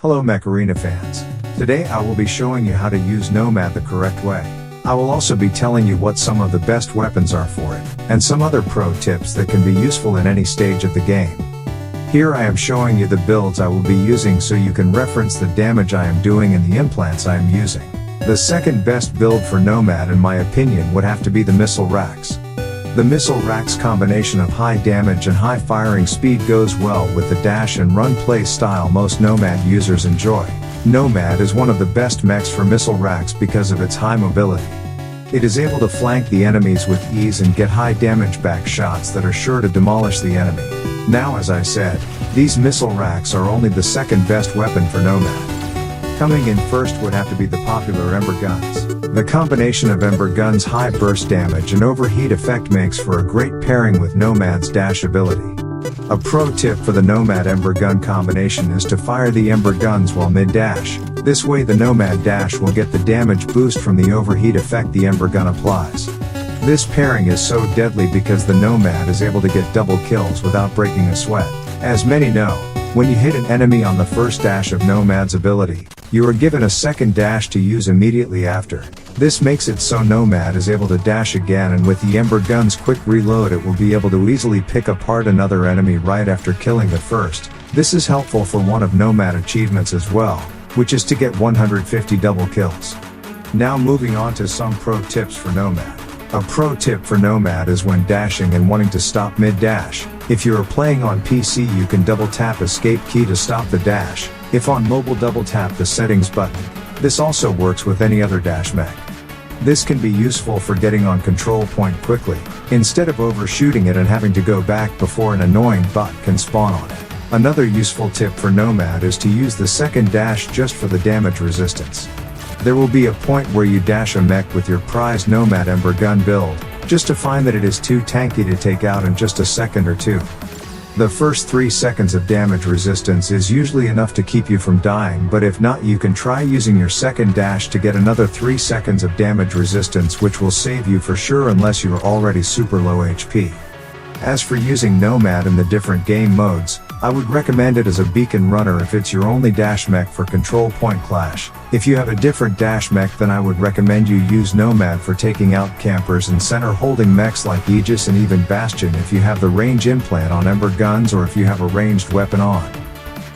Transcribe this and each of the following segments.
Hello Mech Arena fans. Today I will be showing you how to use Nomad the correct way. I will also be telling you what some of the best weapons are for it, and some other pro tips that can be useful in any stage of the game. Here I am showing you the builds I will be using so you can reference the damage I am doing and the implants I am using. The second best build for Nomad in my opinion would have to be the missile racks. The missile racks combination of high damage and high firing speed goes well with the dash and run play style most Nomad users enjoy. Nomad is one of the best mechs for missile racks because of its high mobility. It is able to flank the enemies with ease and get high damage back shots that are sure to demolish the enemy. Now as I said, these missile racks are only the second best weapon for Nomad. Coming in first would have to be the popular Ember guns. The combination of Ember guns' high burst damage and overheat effect makes for a great pairing with Nomad's dash ability. A pro tip for the Nomad Ember gun combination is to fire the Ember guns while mid-dash. This way the Nomad dash will get the damage boost from the overheat effect the Ember gun applies. This pairing is so deadly because the Nomad is able to get double kills without breaking a sweat. As many know, when you hit an enemy on the first dash of Nomad's ability, you are given a second dash to use immediately after. This makes it so Nomad is able to dash again, and with the Ember gun's quick reload it will be able to easily pick apart another enemy right after killing the first. This is helpful for one of Nomad achievements as well, which is to get 150 double kills. Now moving on to some pro tips for Nomad. A pro tip for Nomad is when dashing and wanting to stop mid-dash. If you are playing on PC you can double tap escape key to stop the dash. If on mobile double tap the settings button. This also works with any other dash mech. This can be useful for getting on control point quickly, instead of overshooting it and having to go back before an annoying bot can spawn on it. Another useful tip for Nomad is to use the second dash just for the damage resistance. There will be a point where you dash a mech with your prized Nomad Ember gun build, just to find that it is too tanky to take out in just a second or two. The first 3 seconds of damage resistance is usually enough to keep you from dying, but if not you can try using your second dash to get another 3 seconds of damage resistance, which will save you for sure unless you are already super low HP. As for using Nomad in the different game modes, I would recommend it as a beacon runner if it's your only dash mech for control point clash. If you have a different dash mech then I would recommend you use Nomad for taking out campers and center holding mechs like Aegis and even Bastion if you have the range implant on Ember guns or if you have a ranged weapon on.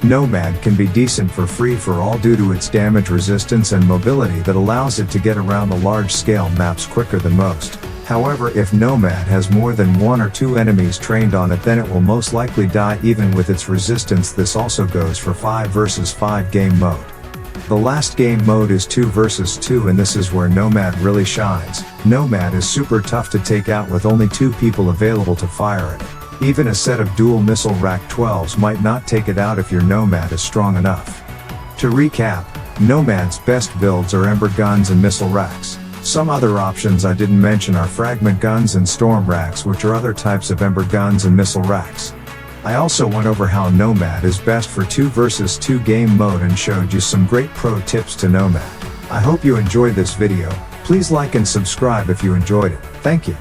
Nomad can be decent for free for all due to its damage resistance and mobility that allows it to get around the large scale maps quicker than most. However, if Nomad has more than 1 or 2 enemies trained on it then it will most likely die even with its resistance. This also goes for 5 versus 5 game mode. The last game mode is 2 versus 2 and this is where Nomad really shines. Nomad is super tough to take out with only 2 people available to fire at it. Even a set of dual missile rack 12s might not take it out if your Nomad is strong enough. To recap, Nomad's best builds are Ember guns and missile racks. Some other options I didn't mention are fragment guns and storm racks, which are other types of Ember guns and missile racks. I also went over how Nomad is best for 2 versus 2 game mode and showed you some great pro tips to Nomad. I hope you enjoyed this video. Please like and subscribe if you enjoyed it. Thank you.